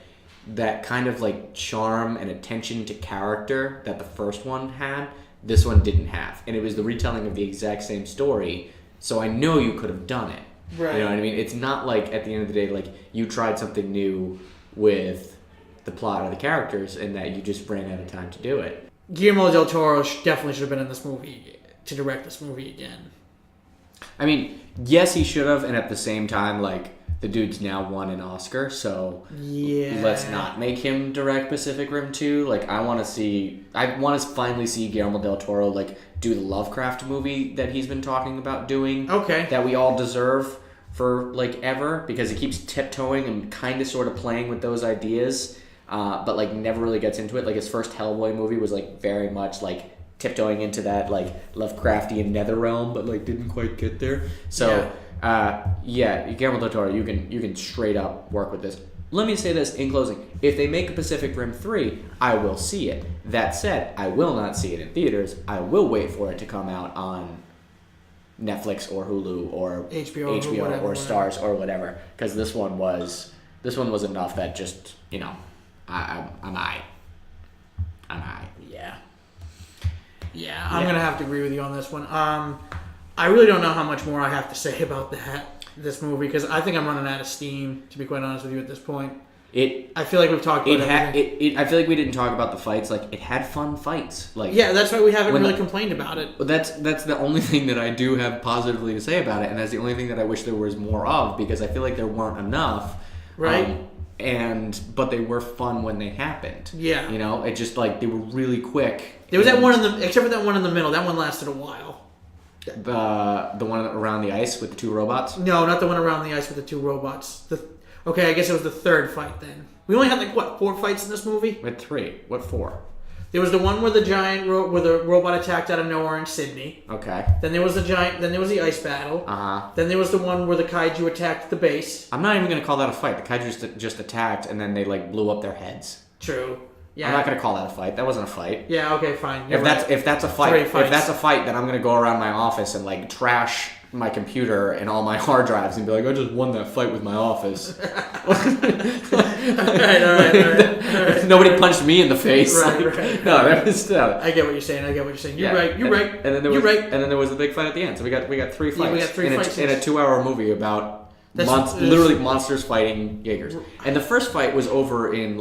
that kind of, like, charm and attention to character that the first one had, this one didn't have. And it was the retelling of the exact same story, so I know you could have done it. Right. You know what I mean? It's not like, at the end of the day, like, you tried something new with the plot or the characters and that you just ran out of time to do it. Guillermo del Toro definitely should have been in this movie to direct this movie again. I mean, yes, he should have, and at the same time, like, the dude's now won an Oscar, so let's not make him direct Pacific Rim 2. Like, I want to finally see Guillermo del Toro, like, do the Lovecraft movie that he's been talking about doing. Okay. That we all deserve for like ever because it keeps tiptoeing and kind of sort of playing with those ideas, but like never really gets into it. Like his first Hellboy movie was like very much like tiptoeing into that like Lovecraftian nether realm, but like didn't quite get there. So Guillermo del Toro, you can straight up work with this. Let me say this in closing. If they make a Pacific Rim 3, I will see it. That said, I will not see it in theaters. I will wait for it to come out on Netflix or Hulu or HBO or Stars or whatever. Because this one was enough that just, I'm aight. Yeah. Yeah, I'm gonna have to agree with you on this one. I really don't know how much more I have to say about this movie because I think I'm running out of steam. To be quite honest with you, at this point, I feel like we've talked about everything. I feel like we didn't talk about the fights. Like it had fun fights. Like that's why we haven't really complained about it. That's the only thing that I do have positively to say about it, and that's the only thing that I wish there was more of because I feel like there weren't enough. Right. But they were fun when they happened. Yeah. It just like they were really quick. There was that one except for that one in the middle. That one lasted a while. The one around the ice with the two robots? No, not the one around the ice with the two robots. Okay, I guess it was the third fight then. We only had 4 fights in this movie? We had 3. What 4? There was the one where the giant where the robot attacked out of nowhere in Sydney. Okay. Then there was the ice battle. Uh-huh. Then there was the one where the kaiju attacked the base. I'm not even going to call that a fight. The kaiju just attacked and then they blew up their heads. True. Yeah. I'm not going to call that a fight. That wasn't a fight. Yeah, okay, fine. If that's a fight, then I'm going to go around my office and trash my computer and all my hard drives and be like, I just won that fight with my office. all right. Nobody punched me in the face. Right. No, that was I get what you're saying. You're right. You're right. And then there was the big fight at the end. So we got 3 fights. Yeah, we got 3 fights in a 2-hour movie about literally monsters fighting Jaegers. And the first fight was over in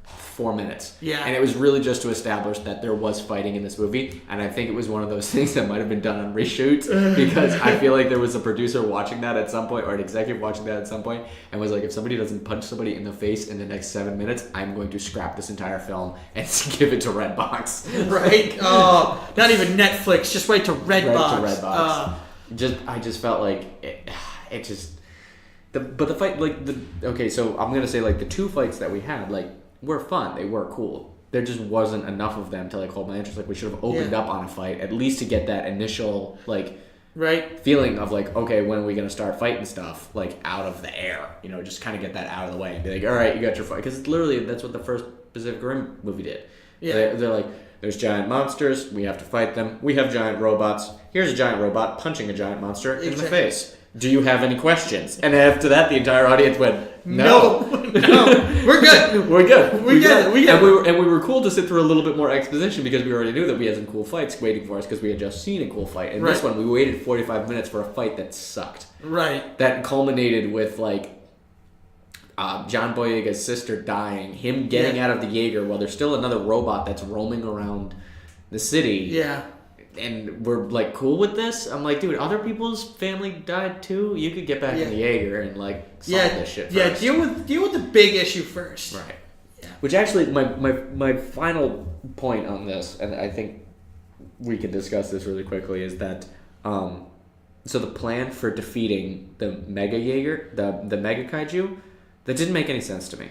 4 minutes. Yeah. And it was really just to establish that there was fighting in this movie. And I think it was one of those things that might have been done on reshoots because I feel like there was a producer watching that at some point or an executive watching that at some point and was like, if somebody doesn't punch somebody in the face in the next 7 minutes, I'm going to scrap this entire film and give it to Redbox. Right? Oh, not even Netflix. Just wait to Redbox. I just felt like it just... But the fight, okay, so I'm going to say the 2 fights that we had, were fun. They were cool. There just wasn't enough of them to hold my interest. We should have opened up on a fight at least to get that initial feeling of okay, when are we gonna start fighting stuff out of the air? Just kind of get that out of the way and be like, all right, you got your fight because literally that's what the first Pacific Rim movie did. Yeah, they're there's giant monsters. We have to fight them. We have giant robots. Here's a giant robot punching a giant monster in the face. Do you have any questions? And after that, the entire audience went, no. We're good. We're good. We get it. And we were cool to sit through a little bit more exposition because we already knew that we had some cool fights waiting for us because we had just seen a cool fight. And this one, we waited 45 minutes for a fight that sucked. Right. That culminated with, John Boyega's sister dying, him getting out of the Jaeger while there's still another robot that's roaming around the city. Yeah. And we're cool with this. I'm dude, other people's family died too. You could get back in the Jaeger and solve this shit first. Deal with the big issue first. Right. Yeah. Which actually, my final point on this, and I think we can discuss this really quickly, is that so the plan for defeating the Mega Jaeger, the Mega Kaiju, that didn't make any sense to me.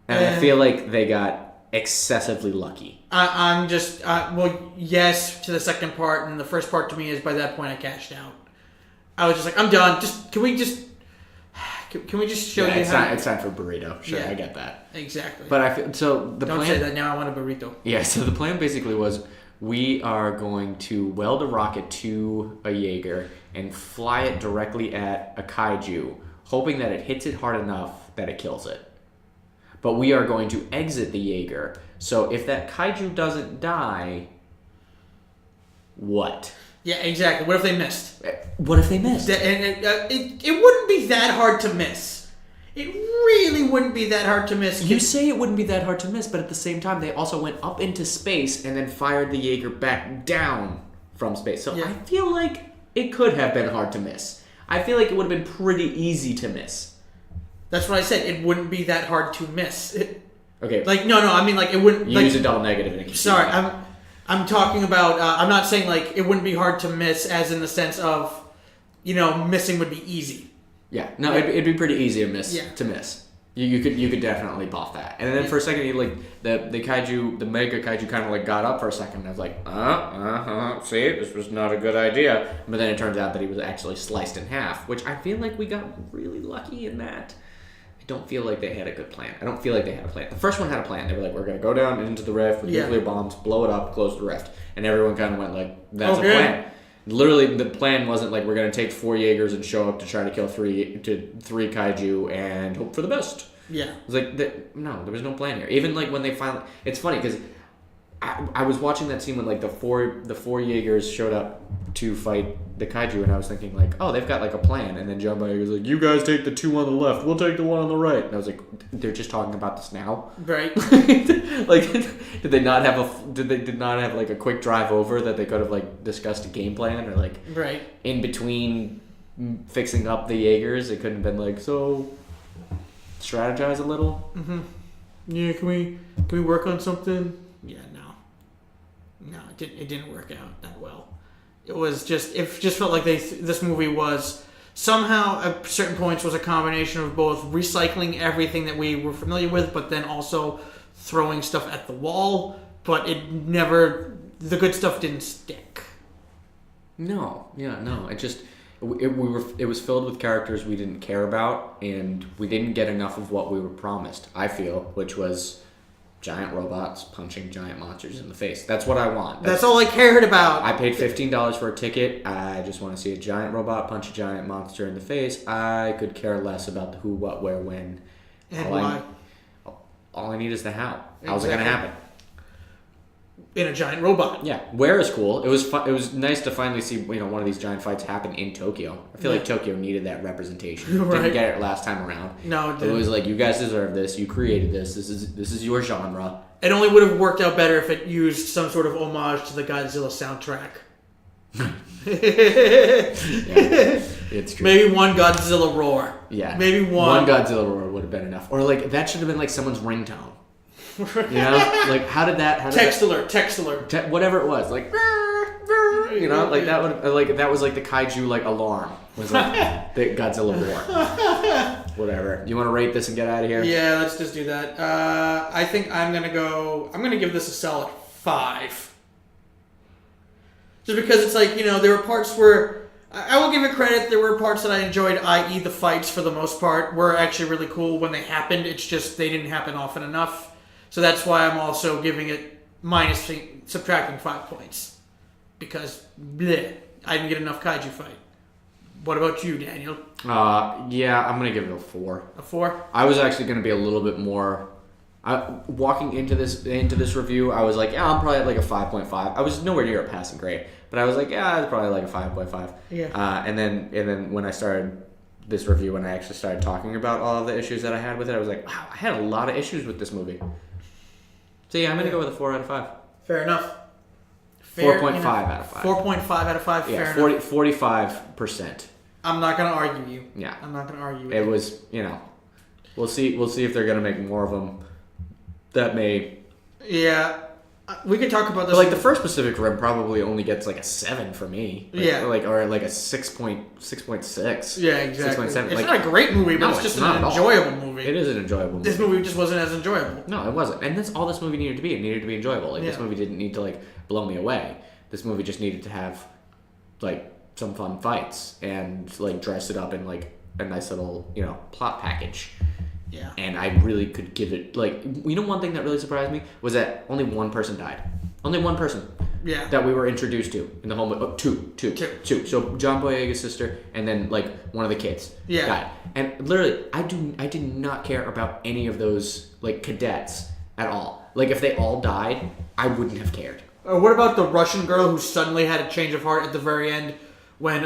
And I feel like they got excessively lucky. I'm just yes to the second part, and the first part to me is by that point I cashed out. I was just I'm done. Can we just show you how? It's time for a burrito. Sure, I get that. Exactly. But I feel so. Don't say that now. I want a burrito. Yeah. So the plan basically was we are going to weld a rocket to a Jaeger and fly it directly at a kaiju, hoping that it hits it hard enough that it kills it. But we are going to exit the Jaeger. So if that kaiju doesn't die, what? Yeah, exactly. What if they missed? What if they missed? It wouldn't be that hard to miss. It really wouldn't be that hard to miss. You say it wouldn't be that hard to miss, but at the same time, they also went up into space and then fired the Jaeger back down from space. So I feel like it could have been hard to miss. I feel like it would have been pretty easy to miss. That's what I said. It wouldn't be that hard to miss. Okay. No. I mean, it wouldn't. You use a double negative. And sorry, I'm talking about. I'm not saying it wouldn't be hard to miss, as in the sense of missing would be easy. Yeah, no, it'd be pretty easy to miss. Yeah. To miss, you could definitely buff that. And then for a second, the kaiju, the mega kaiju, kind of got up for a second. And I was like, see, this was not a good idea. But then it turns out that he was actually sliced in half, which I feel like we got really lucky in that. I don't feel like they had a good plan. I don't feel like they had a plan. The first one had a plan. They were like, we're going to go down into the rift with nuclear bombs, blow it up, close the rift. And everyone kind of went like, that's a plan. Literally, the plan wasn't like we're going to take 4 Jaegers and show up to try to kill three kaiju and hope for the best. Yeah. It was like, no, there was no plan here. Even when they finally... It's funny because I was watching that scene when the four Jaegers showed up to fight the kaiju, and I was thinking oh, they've got a plan. And then John Boyega was like, you guys take the 2 on the left, we'll take the 1 on the right. And I was like, they're just talking about this now? Right. Did they not have a quick drive over that they could have discussed a game plan or right in between fixing up the Jaegers? It couldn't have been so strategize a little. Mm-hmm. Yeah, can we work on something? Yeah, no, it didn't work out that well. It just felt like this movie was somehow at certain points was a combination of both recycling everything that we were familiar with, but then also throwing stuff at the wall. But the good stuff didn't stick. No, yeah, no. It was filled with characters we didn't care about, and we didn't get enough of what we were promised, I feel, which was giant robots punching giant monsters in the face. That's what I want. That's all I cared about. I paid $15 for a ticket. I just want to see a giant robot punch a giant monster in the face. I could care less about the who, what, where, when. And why. All I need is the how. How's it going to happen? In a giant robot. Yeah, where is cool. It was nice to finally see one of these giant fights happen in Tokyo. I feel like Tokyo needed that representation. Right. Didn't get it last time around. No, it didn't. It was like, you guys deserve this. You created this. This is your genre. It only would have worked out better if it used some sort of homage to the Godzilla soundtrack. Yeah, it's true. Maybe one Godzilla roar. Yeah, maybe one Godzilla roar would have been enough. Or that should have been someone's ringtone. How did that? Text alert. Whatever it was, that would that was the kaiju alarm was the Godzilla roar. Whatever. You want to rate this and get out of here? Yeah, let's just do that. I think I'm gonna give this a solid 5. Just because it's there were parts where I will give it credit. There were parts that I enjoyed, i.e. the fights for the most part were actually really cool when they happened. It's just they didn't happen often enough. So that's why I'm also giving it subtracting 5 points. Because, I didn't get enough kaiju fight. What about you, Daniel? Yeah, I'm going to give it a 4. A 4? I was actually going to be a little bit more... walking into this review, I was like, yeah, I'm probably at a 5.5. I was nowhere near a passing grade. But I was like, yeah, it's probably a 5.5. Yeah. And then when I started this review, when I actually started talking about all of the issues that I had with it, I was like, wow, I had a lot of issues with this movie. So yeah, I'm going to go with a 4 out of 5. Fair enough. 4.5 out of 5. 4.5 out of 5, yeah, fair enough. 45%. I'm not going to argue you. Yeah. I'm not going to argue it. It was, we'll see if they're going to make more of them. That may... Yeah. We can talk about this. But the first Pacific Rim probably only gets a 7 for me. Yeah. Or a 6.6. Yeah, exactly. 6.7. It's not a great movie, but it's just an enjoyable movie. It is an enjoyable movie. This movie just wasn't as enjoyable. No, it wasn't. And that's all this movie needed to be. It needed to be enjoyable. This movie didn't need to blow me away. This movie just needed to have some fun fights and dress it up in a nice little, plot package. Yeah. And I really could give it, one thing that really surprised me was that only one person died. Only one person. Yeah. That we were introduced to in the whole movie. Two. So John Boyega's sister and then, one of the kids died. And literally, I did not care about any of those, cadets at all. If they all died, I wouldn't have cared. What about the Russian girl who suddenly had a change of heart at the very end when,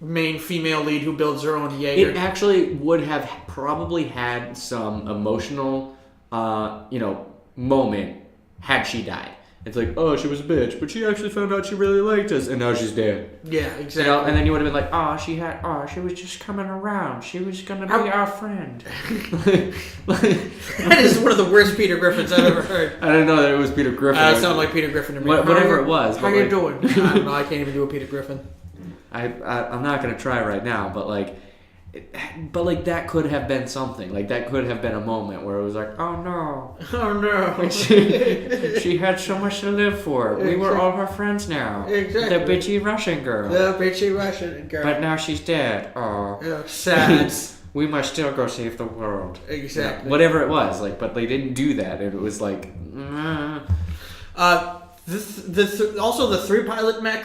main female lead who builds her own Jaeger? It actually would have probably had some emotional, moment had she died. It's oh, she was a bitch, but she actually found out she really liked us, and now she's dead. Yeah, exactly. And then you would have been she was just coming around. She was gonna be our friend. That is one of the worst Peter Griffins I've ever heard. I didn't know that it was Peter Griffin. It sounded like Peter Griffin to me. Whatever it was. How you doing? I don't know. I can't even do a Peter Griffin. I'm not gonna try right now, but like that could have been something. Like that could have been a moment where it was like, oh no, Oh no. like, she had so much to live for. We were all her friends now. Exactly. The bitchy Russian girl. The bitchy Russian girl. But now she's dead. Oh, Yeah, sad. we must still go save the world. Exactly. Yeah, whatever it was, like, but they didn't do that, and it was like, Also the 3 pilot mech.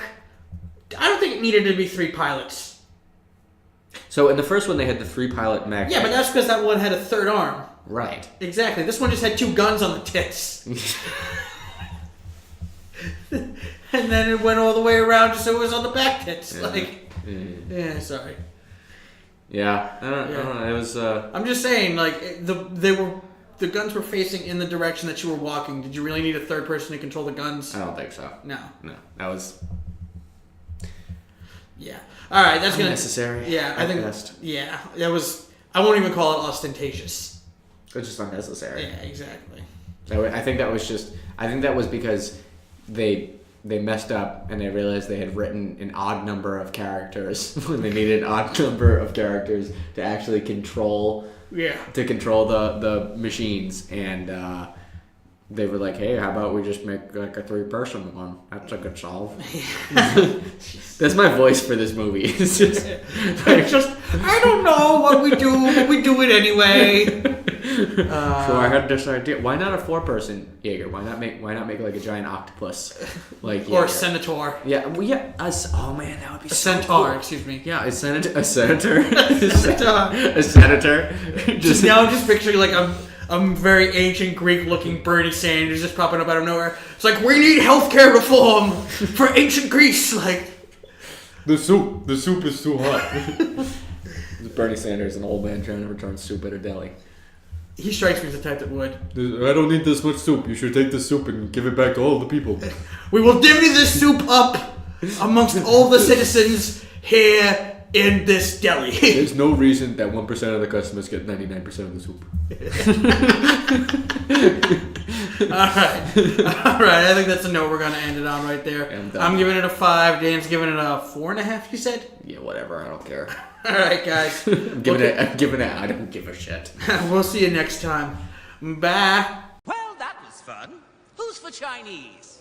I don't think it needed to be 3 pilots. So in the first one, they had the 3 pilot mech. Yeah, but that's because that one had a 3rd arm. Right. Exactly. This one just had 2 guns on the tits. And then it went all the way around just so it was on the back tits. Yeah. Like, yeah, sorry. Yeah, I don't know. It was. I'm just saying, like, the guns were facing in the direction that you were walking. Did you really need a 3rd person to control the guns? I don't think so. No. That was. Yeah. All right, that's unnecessary. Yeah, I think. Best. Yeah, that was. I won't even call it ostentatious. It's just unnecessary. Yeah, exactly. I think that was just. I think that was because they messed up and they realized they had written an odd number of characters when they needed an odd number of characters to actually control. Yeah. To control the machines, and they were like, "Hey, how about we just make like a 3-person one? That's a good solve." That's my voice for this movie. It's just, I don't know what we do, but we do it anyway. So I had this idea. Why not a 4-person Jaeger? Why not make like a giant octopus, like Or Jaeger? a senator. Yeah, well, yeah. Oh man, that would be A so centaur, cool. excuse me. Yeah, a senator. A senator. A a senator. Just now, I'm just picturing like a very ancient Greek-looking Bernie Sanders just popping up out of nowhere. It's like, we need healthcare reform for ancient Greece. Like, The soup is too hot. Bernie Sanders, an old man trying to return soup at a deli. he strikes me as the type that would. I don't need this much soup. You should take the soup and give it back to all the people. We will divvy this soup up amongst all the citizens here in this deli. There's no reason that 1% of the customers get 99% of the soup. Alright, I think that's a note we're going to end it on right there. I'm giving it a 5. Dan's giving it a 4.5, you said? Yeah, whatever. I don't care. Alright, guys. I'm giving it. I don't give a shit. We'll see you next time. Bye. Well, that was fun. Who's for Chinese?